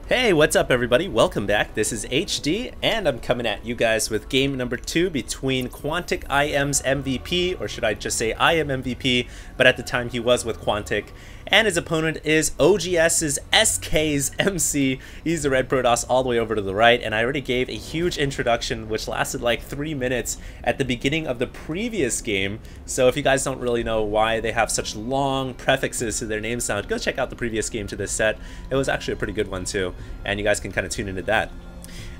Hey, what's up everybody? Welcome back. This is HD, and I'm coming at you guys with game number 2 between Quantic IM's MVP, or should I just say IM.MVP, but at the time he was with Quantic, and his opponent is OgSSK.MC. He's the red Protoss all the way over to the right, and I already gave a huge introduction which lasted like 3 minutes at the beginning of the previous game, so if you guys don't really know why they have such long prefixes to their name sound, go check out the previous game to this set. It was actually a pretty good one too, and you guys can kind of tune into that.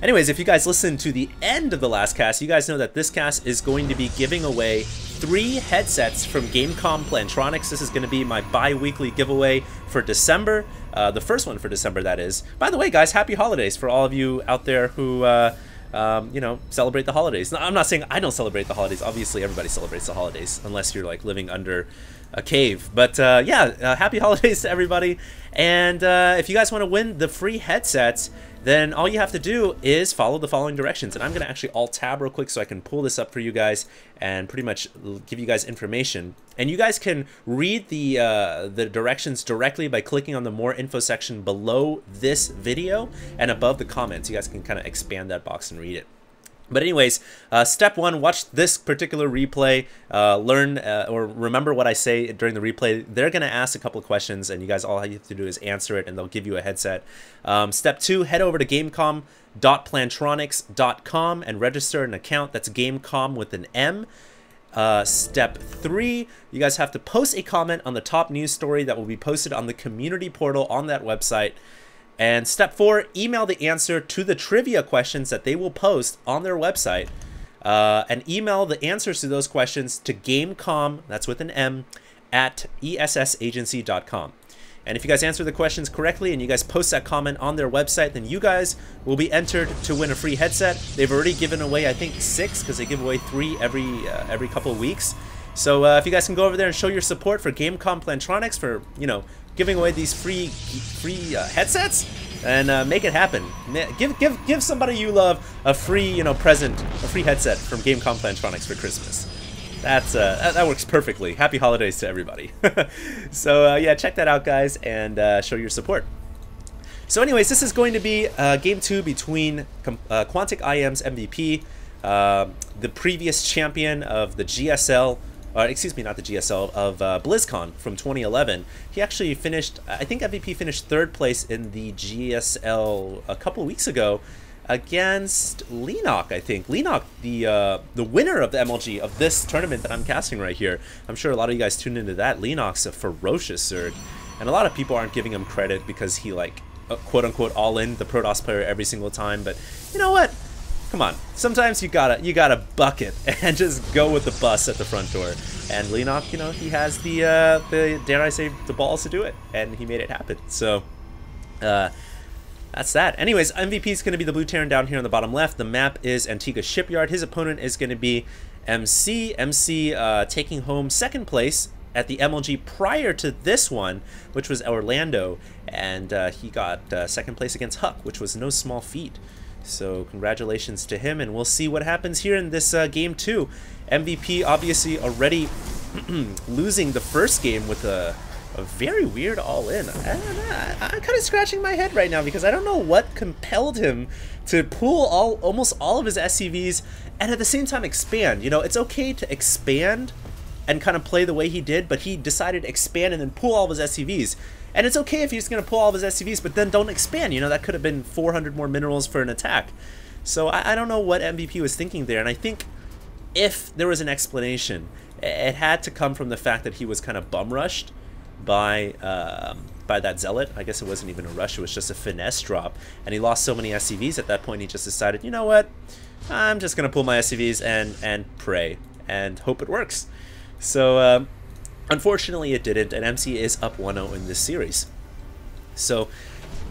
Anyways, if you guys listened to the end of the last cast, you guys know that this cast is going to be giving away 3 headsets from Gamecom Plantronics. This is going to be my bi-weekly giveaway for December, the first one for December, that is. By the way, guys, happy holidays for all of you out there who, you know, celebrate the holidays. Now, I'm not saying I don't celebrate the holidays. Obviously, everybody celebrates the holidays, unless you're like living under a cave. But yeah, happy holidays to everybody. And if you guys want to win the free headsets, then all you have to do is follow the following directions. And I'm going to actually alt-tab real quick so I can pull this up for you guys and pretty much give you guys information. And you guys can read the directions directly by clicking on the more info section below this video and above the comments. You guys can kind of expand that box and read it. But anyways, step 1, watch this particular replay, learn or remember what I say during the replay. They're going to ask a couple of questions, and you guys all you have to do is answer it, and they'll give you a headset. Step 2, head over to gamecom.plantronics.com and register an account. That's Gamecom with an M. Step 3, you guys have to post a comment on the top news story that will be posted on the community portal on that website. And step 4, email the answer to the trivia questions that they will post on their website, and email the answers to those questions to Gamecom, that's with an M, at ESSAgency.com. And if you guys answer the questions correctly and you guys post that comment on their website, then you guys will be entered to win a free headset. They've already given away, I think, 6, because they give away 3 every couple of weeks. So if you guys can go over there and show your support for Gamecom Plantronics for, you know, giving away these free headsets, and make it happen. Give somebody you love a free, you know, present, a free headset from Gamecom Plantronics for Christmas. That works perfectly. Happy holidays to everybody. So yeah, check that out, guys, and show your support. So anyways, this is going to be game 2 between Quantic IM's MVP, the previous champion of the GSL. Excuse me, not the GSL, of BlizzCon from 2011. He actually finished, I think MVP finished 3rd place in the GSL a couple weeks ago against Lenok, I think. Lenok, the winner of the MLG of this tournament that I'm casting right here. I'm sure a lot of you guys tuned into that. Lenok's a ferocious Zerg, and a lot of people aren't giving him credit because he, like, quote-unquote all-in the Protoss player every single time, but you know what? Come on, sometimes you gotta buck it and just go with the bus at the front door. And Lenok, you know, he has the dare I say, the balls to do it, and he made it happen. So that's that. Anyways, MVP is going to be the blue Terran down here on the bottom left. The map is Antigua Shipyard. His opponent is going to be MC. MC taking home 2nd place at the MLG prior to this one, which was Orlando, and he got 2nd place against Huck, which was no small feat. So congratulations to him, and we'll see what happens here in this game 2. MVP obviously already losing the first game with a very weird all-in. I'm kind of scratching my head right now because I don't know what compelled him to pull almost all of his SCVs and at the same time expand. You know, it's okay to expand and kind of play the way he did, but he decided to expand and then pull all of his SCVs. And it's okay if he's going to pull all of his SCVs, but then don't expand. You know, that could have been 400 more minerals for an attack. So I don't know what MVP was thinking there. And I think if there was an explanation, it had to come from the fact that he was kind of bum rushed by that Zealot. I guess it wasn't even a rush. It was just a finesse drop. And he lost so many SCVs at that point, he just decided, you know what? I'm just going to pull my SCVs and pray and hope it works. So unfortunately, it didn't, and MC is up 1-0 in this series. So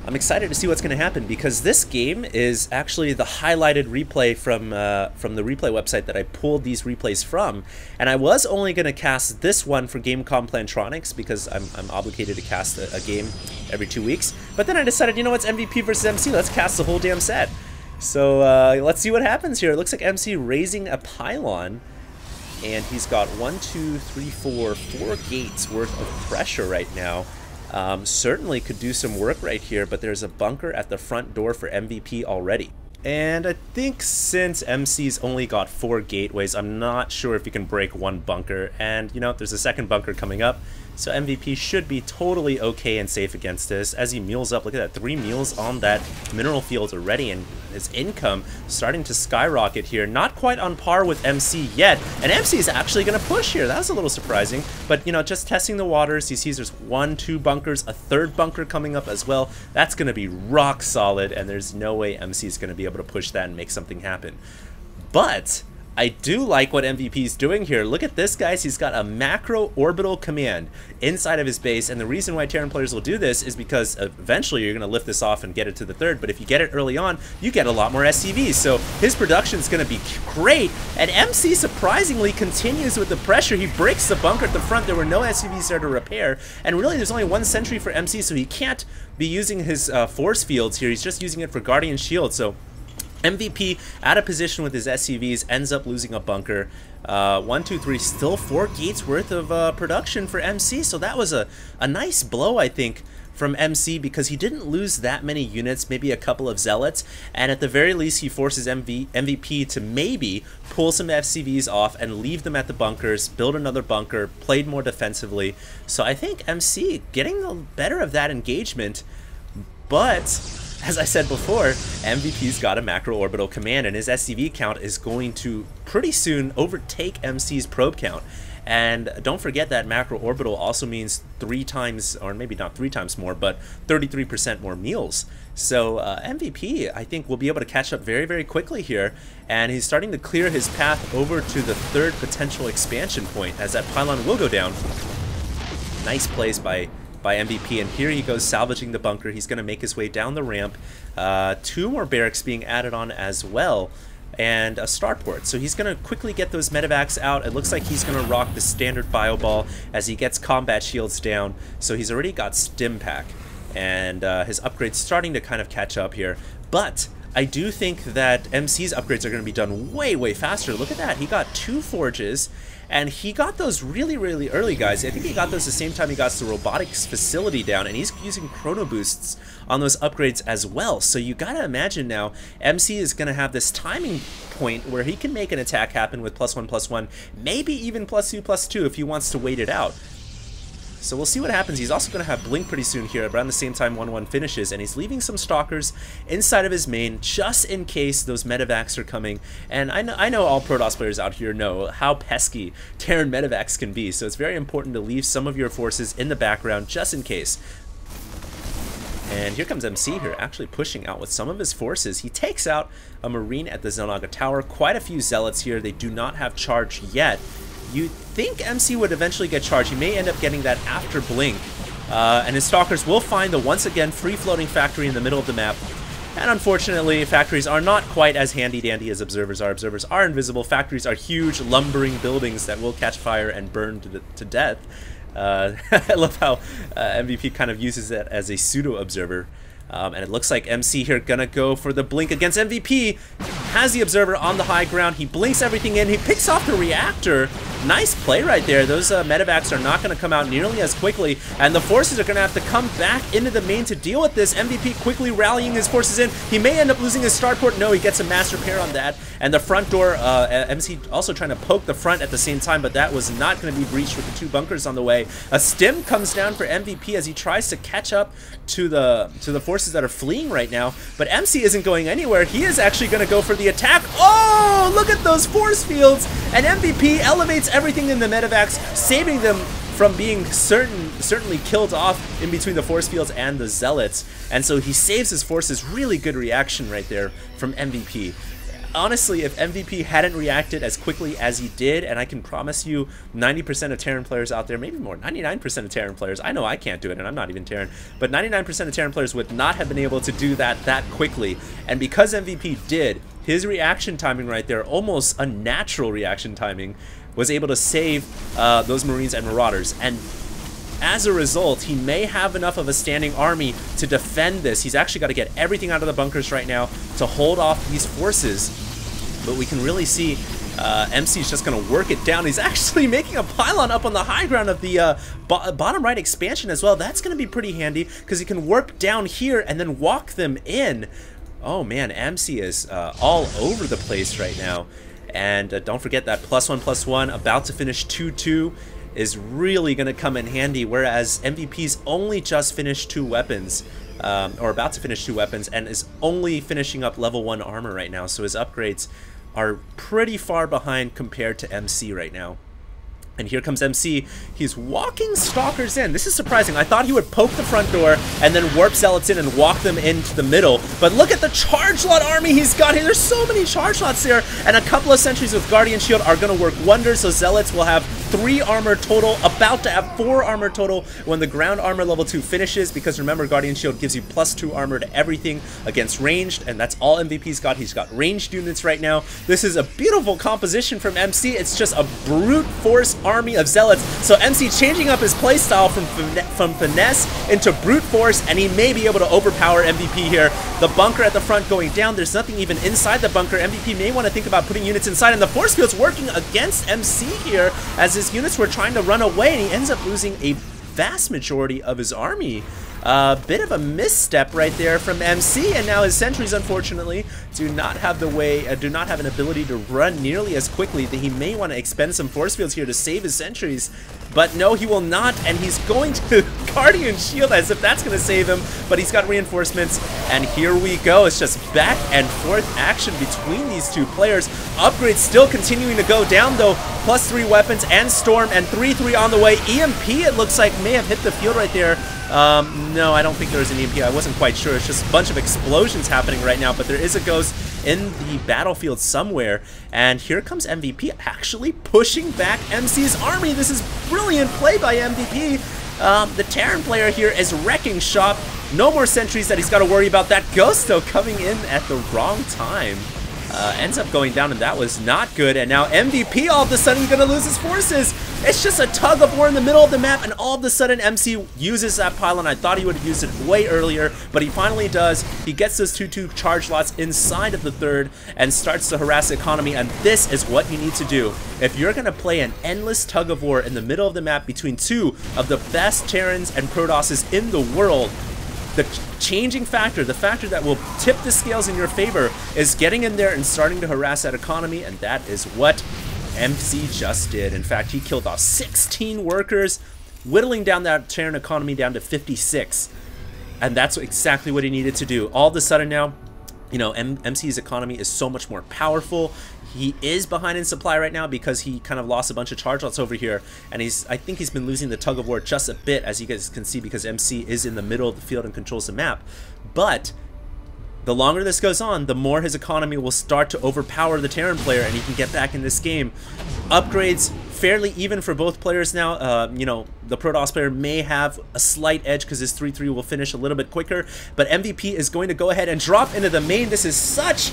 I'm excited to see what's going to happen because this game is actually the highlighted replay from the replay website that I pulled these replays from. And I was only going to cast this one for Gamecom Plantronics because I'm obligated to cast a game every 2 weeks. But then I decided, you know what's MVP versus MC? Let's cast the whole damn set. So let's see what happens here. It looks like MC raising a pylon. And he's got 4 gates worth of pressure right now. certainly could do some work right here, but there's a bunker at the front door for MVP already. And I think since MC's only got 4 gateways, I'm not sure if you can break 1 bunker. And, you know, there's a second bunker coming up, so MVP should be totally okay and safe against this. As he mules up, look at that, 3 mules on that mineral field already, and his income starting to skyrocket here. Not quite on par with MC yet, and MC is actually going to push here. That was a little surprising, but, you know, just testing the waters. He sees there's 1, 2 bunkers, a 3rd bunker coming up as well. That's going to be rock solid, and there's no way MC is going to be able to push that and make something happen. But I do like what MVP is doing here. Look at this, guys. He's got a macro orbital command inside of his base, and the reason why Terran players will do this is because eventually you're going to lift this off and get it to the 3rd, but if you get it early on, you get a lot more SCVs, so his production is going to be great, and MC surprisingly continues with the pressure. He breaks the bunker at the front. There were no SCVs there to repair, and really there's only 1 sentry for MC, so he can't be using his force fields here. He's just using it for Guardian Shield, so MVP out of position with his SCVs, ends up losing a bunker. 1, 2, 3, still 4 gates worth of production for MC, so that was a nice blow, I think, from MC, because he didn't lose that many units, maybe a couple of zealots, and at the very least he forces MVP to maybe pull some SCVs off and leave them at the bunkers, build another bunker, played more defensively. So I think MC getting the better of that engagement, but as I said before, MVP's got a macro orbital command, and his SCV count is going to pretty soon overtake MC's probe count. And don't forget that macro orbital also means 3 times, or maybe not 3 times more, but 33% more meals. So MVP, I think, will be able to catch up very, very quickly here, and he's starting to clear his path over to the 3rd potential expansion point, as that pylon will go down. Nice plays by MVP, and here he goes salvaging the bunker. He's going to make his way down the ramp. 2 more barracks being added on as well, and a starport. So he's going to quickly get those medevacs out. It looks like he's going to rock the standard bio ball as he gets combat shields down. So he's already got stim pack, and his upgrades starting to kind of catch up here. But I do think that MC's upgrades are going to be done way, way faster. Look at that. He got 2 forges, and he got those really, really early, guys. I think he got those the same time he got the robotics facility down, and he's using chrono boosts on those upgrades as well. So you gotta imagine now, MC is gonna have this timing point where he can make an attack happen with +1/+1, maybe even +2/+2 if he wants to wait it out. So we'll see what happens. He's also going to have Blink pretty soon here, around the same time 1-1 finishes, and he's leaving some Stalkers inside of his main just in case those medevacs are coming. And I know all Protoss players out here know how pesky Terran medevacs can be, so it's very important to leave some of your forces in the background just in case. And here comes MC here, actually pushing out with some of his forces. He takes out a Marine at the Xel'Naga Tower, quite a few Zealots here. They do not have charge yet. You think MC would eventually get charged. He may end up getting that after Blink. And his Stalkers will find the once again free-floating factory in the middle of the map. And unfortunately, factories are not quite as handy-dandy as observers are. Observers are invisible. Factories are huge, lumbering buildings that will catch fire and burn to death. I love how MVP kind of uses that as a pseudo-observer. And it looks like MC here gonna go for the Blink against MVP. Has the Observer on the high ground. He blinks everything in. He picks off the reactor. Nice play right there. Those medevacs are not going to come out nearly as quickly, and the forces are going to have to come back into the main to deal with this. MVP quickly rallying his forces in. He may end up losing his starport. No, he gets a mass repair on that. And the front door, MC also trying to poke the front at the same time, but that was not going to be breached with the 2 bunkers on the way. A stim comes down for MVP as he tries to catch up to the forces that are fleeing right now, but MC isn't going anywhere. He is actually going to go for the attack. Oh, look at those force fields, and MVP elevates everything in the medevacs, saving them from being certainly killed off in between the force fields and the Zealots. And so he saves his forces. Really good reaction right there from MVP. Honestly, if MVP hadn't reacted as quickly as he did, and I can promise you 90% of Terran players out there, maybe more, 99% of Terran players, I know I can't do it and I'm not even Terran, but 99% of Terran players would not have been able to do that quickly. And because MVP did, his reaction timing right there, almost a natural reaction timing, was able to save those Marines and Marauders. And as a result, he may have enough of a standing army to defend this. He's actually got to get everything out of the bunkers right now to hold off these forces. But we can really see MC is just going to work it down. He's actually making a pylon up on the high ground of the bottom right expansion as well. That's going to be pretty handy because he can warp down here and then walk them in. Oh man, MC is all over the place right now. And don't forget that +1/+1 about to finish 2-2 is really going to come in handy, whereas MVP's only just finished 2 weapons, or about to finish 2 weapons, and is only finishing up level 1 armor right now, so his upgrades are pretty far behind compared to MC right now. And here comes MC. He's walking Stalkers in. This is surprising. I thought he would poke the front door and then warp Zealots in and walk them into the middle. But look at the Charge Lot army he's got here. There's so many Charge Lots there. And a couple of sentries with Guardian Shield are going to work wonders. So Zealots will have 3 armor total, about to have 4 armor total when the ground armor level 2 finishes. Because remember, Guardian Shield gives you +2 armor to everything against ranged. And that's all MVP's got. He's got ranged units right now. This is a beautiful composition from MC. It's just a brute force army of Zealots. So MC changing up his playstyle from finesse into brute force, and he may be able to overpower MVP here. The bunker at the front going down. There's nothing even inside the bunker. MVP may want to think about putting units inside, and the force field's working against MC here as his units were trying to run away, and he ends up losing a vast majority of his army. A bit of a misstep right there from MC, and now his sentries, unfortunately, do not have an ability to run nearly as quickly. That he may want to expend some force fields here to save his sentries, but no, he will not, and he's going to Guardian Shield as if that's going to save him, but he's got reinforcements, and here we go. It's just back and forth action between these two players. Upgrades still continuing to go down, though. +3 weapons and Storm, and 3-3 on the way. EMP, it looks like, may have hit the field right there. No, I don't think there was an EMP. I wasn't quite sure. It's just a bunch of explosions happening right now, but there is a ghost in the battlefield somewhere. And here comes MVP actually pushing back MC's army. This is brilliant play by MVP. The Terran player here is wrecking shop. No more sentries that he's got to worry about. That ghost, though, coming in at the wrong time. Ends up going down, and that was not good. And now MVP all of a sudden going to lose his forces. It's just a tug of war in the middle of the map, and all of a sudden MC uses that pylon. I thought he would have used it way earlier, but he finally does. He gets those 2-2 charge lots inside of the third and starts to harass the economy, and this is what you need to do. If you're going to play an endless tug of war in the middle of the map between 2 of the best Terrans and Protosses in the world, the changing factor, the factor that will tip the scales in your favor, is getting in there and starting to harass that economy, and that is what MC just did. In fact, he killed off 16 workers, whittling down that Terran economy down to 56. And that's exactly what he needed to do. All of a sudden now, you know, MC's economy is so much more powerful. He is behind in supply right now because he kind of lost a bunch of charge lots over here, and I think he's been losing the tug of war just a bit, as you guys can see, because MC is in the middle of the field and controls the map. But the longer this goes on, the more his economy will start to overpower the Terran player, and he can get back in this game. Upgrades fairly even for both players now. You know, the Protoss player may have a slight edge because his 3-3 will finish a little bit quicker, but MVP is going to go ahead and drop into the main. This is such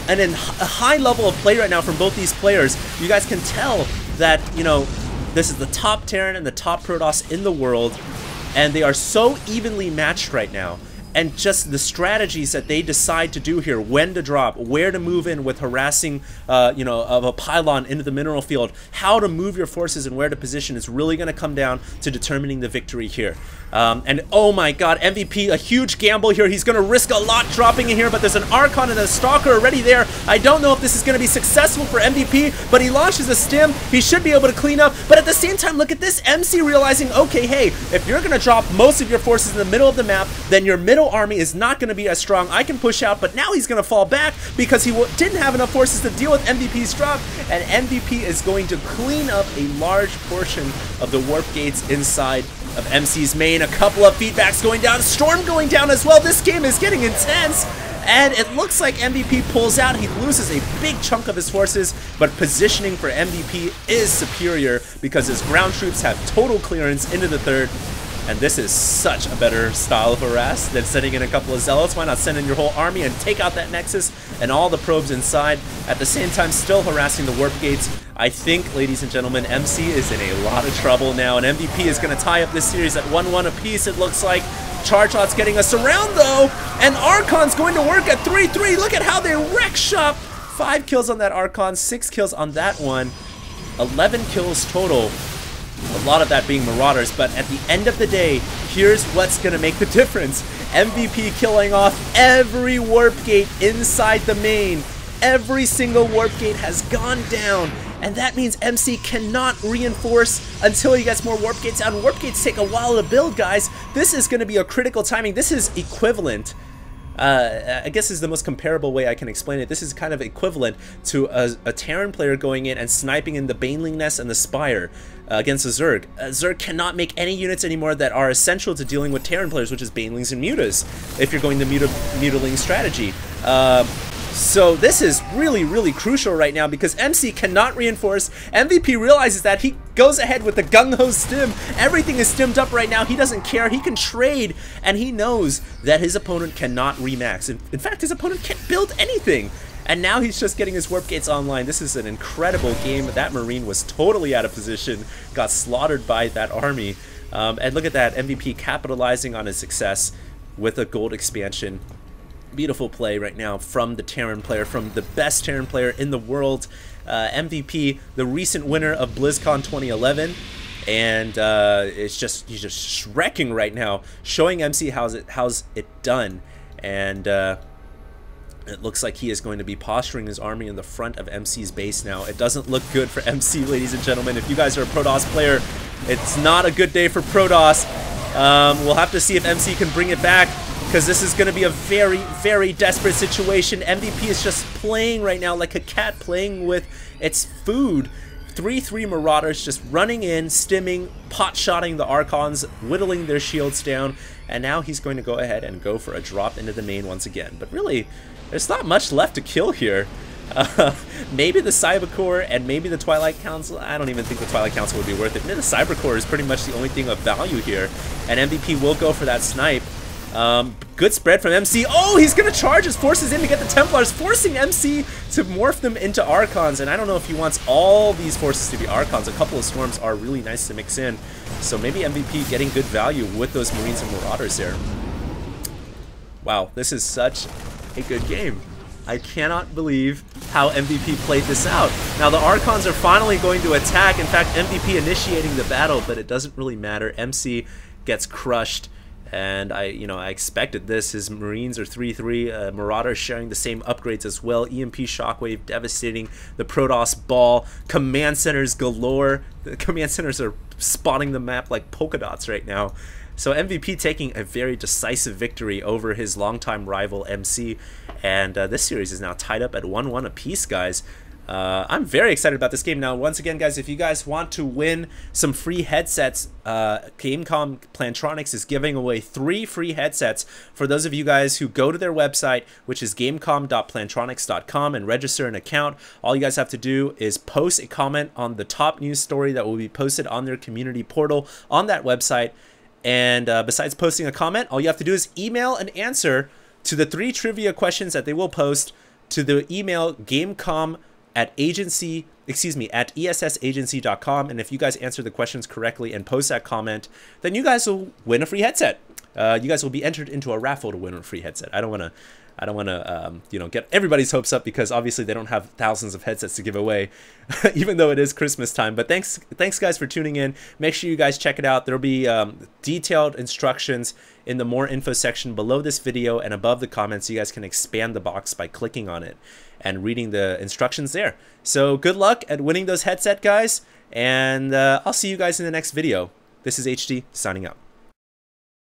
a high level of play right now from both these players. You guys can tell that, you know, this is the top Terran and the top Protoss in the world, and they are so evenly matched right now. And just the strategies that they decide to do here, when to drop, where to move in with harassing, you know, of a pylon into the mineral field, how to move your forces and where to position, is really going to come down to determining the victory here. And oh my god, MVP, a huge gamble here. He's going to risk a lot dropping in here, but there's an Archon and a Stalker already there. I don't know if this is going to be successful for MVP, but he launches a stim. He should be able to clean up, but at the same time, look at this. MC realizing, okay, hey, if you're going to drop most of your forces in the middle of the map, then your middle army is not going to be as strong. I can push out, but now he's going to fall back because he didn't have enough forces to deal with MVP's drop, and MVP is going to clean up a large portion of the warp gates inside of MC's main. A couple of feedbacks going down, Storm going down as well. This game is getting intense, and it looks like MVP pulls out. He loses a big chunk of his forces, but positioning for MVP is superior because his ground troops have total clearance into the third. And this is such a better style of harass than sending in a couple of Zealots. Why not send in your whole army and take out that Nexus and all the probes inside, at the same time still harassing the warp gates? I think, ladies and gentlemen, MC is in a lot of trouble now, and MVP is going to tie up this series at 1-1 apiece, it looks like. Charge Lot's getting us around, though, and Archon's going to work at 3-3. Look at how they wreck shop 5 kills on that Archon, 6 kills on that one, 11 kills total. A lot of that being Marauders, but at the end of the day, here's what's going to make the difference. MVP killing off every warp gate inside the main. Every single warp gate has gone down, and that means MC cannot reinforce until he gets more warp gates out. Warp gates take a while to build, guys. This is going to be a critical timing. This is equivalent. I guess is the most comparable way I can explain it. This is kind of equivalent to a Terran player going in and sniping in the Baneling Nest and the Spire against a Zerg. Zerg cannot make any units anymore that are essential to dealing with Terran players, which is Banelings and Mutas, if you're going the Mutaling strategy. So this is really, really crucial right now because MC cannot reinforce. MVP realizes that. He goes ahead with the gung-ho stim. Everything is stimmed up right now. He doesn't care. He can trade, and he knows that his opponent cannot remax. In fact, his opponent can't build anything. And now he's just getting his warp gates online. This is an incredible game. That Marine was totally out of position, got slaughtered by that army. And look at that, MVP capitalizing on his success with a gold expansion. Beautiful play right now from the Terran player, from the best Terran player in the world. MVP, the recent winner of BlizzCon 2011, and he's just wrecking right now, showing MC how's it done, and it looks like he is going to be posturing his army in the front of MC's base now. It doesn't look good for MC, ladies and gentlemen. If you guys are a Protoss player, it's not a good day for Protoss. We'll have to see if MC can bring it back, because this is going to be a very, very desperate situation. MVP is just playing right now like a cat playing with its food. 3-3 Marauders just running in, stimming, pot-shotting the Archons, whittling their shields down, and now he's going to go ahead and go for a drop into the main once again. But really, there's not much left to kill here. Maybe the Cyber Core and maybe the Twilight Council. I don't even think the Twilight Council would be worth it. The Cyber Core is pretty much the only thing of value here, and MVP will go for that snipe. Good spread from MC. Oh, he's gonna charge his forces in to get the Templars, forcing MC to morph them into Archons, and I don't know if he wants all these forces to be Archons. A couple of Storms are really nice to mix in, so maybe MVP getting good value with those Marines and Marauders there. Wow, this is such a good game. I cannot believe how MVP played this out. Now the Archons are finally going to attack. In fact, MVP initiating the battle, but it doesn't really matter. MC gets crushed. And I expected this. His Marines are 3-3. Marauders sharing the same upgrades as well. EMP Shockwave devastating the Protoss ball. Command centers galore. The command centers are spotting the map like polka dots right now. So MVP taking a very decisive victory over his longtime rival MC. And this series is now tied up at 1-1 apiece, guys. I'm very excited about this game. Now, once again, guys, if you guys want to win some free headsets, Gamecom Plantronics is giving away 3 free headsets for those of you guys who go to their website, which is gamecom.plantronics.com, and register an account. All you guys have to do is post a comment on the top news story that will be posted on their community portal on that website. And besides posting a comment, all you have to do is email an answer to the 3 trivia questions that they will post to the email gamecom@essagency.com, and if you guys answer the questions correctly and post that comment, then you guys will win a free headset. You guys will be entered into a raffle to win a free headset. I don't want to get everybody's hopes up, because obviously they don't have thousands of headsets to give away, even though it is Christmas time. But thanks guys for tuning in. Make sure you guys check it out. There'll be detailed instructions in the more info section below this video and above the comments. You guys can expand the box by clicking on it and reading the instructions there. So good luck at winning those headset, guys, and I'll see you guys in the next video. This is HD signing out.